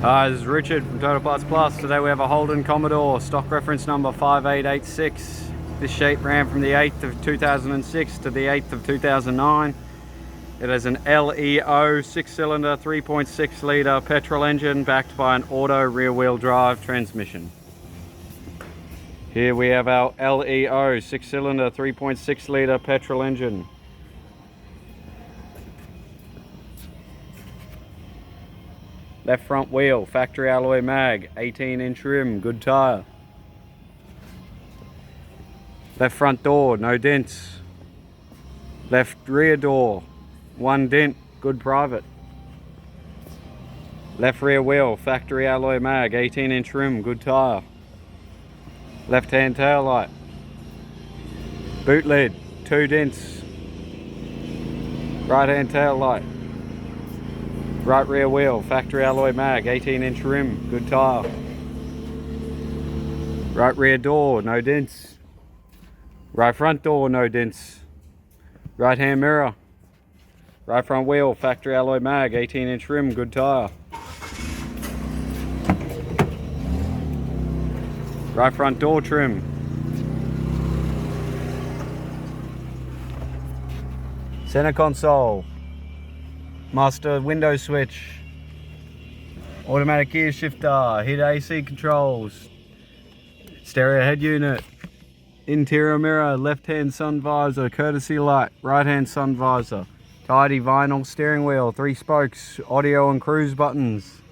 Hi, this is Richard from Total Parts Plus. Today we have a Holden Commodore, stock reference number 5886. This shape ran from the 8th of 2006 to the 8th of 2009. It has an LEO 6-cylinder 3.6 litre petrol engine backed by an auto rear-wheel drive transmission. Here we have our LEO 6-cylinder 3.6 litre petrol engine. Left front wheel, factory alloy mag, 18-inch rim, good tyre. Left front door, no dents. Left rear door, 1 dent, good private. Left rear wheel, factory alloy mag, 18-inch rim, good tyre. Left hand tail light. Boot lid, 2 dents. Right hand tail light. Right rear wheel, factory alloy mag, 18-inch rim, good tyre. Right rear door, no dents. Right front door, no dents. Right hand mirror. Right front wheel, factory alloy mag, 18-inch rim, good tyre. Right front door trim. Center console. Master window switch, automatic gear shifter, heated AC controls, stereo head unit, interior mirror, left hand sun visor, courtesy light, right hand sun visor, tidy vinyl steering wheel, 3 spokes, audio and cruise buttons.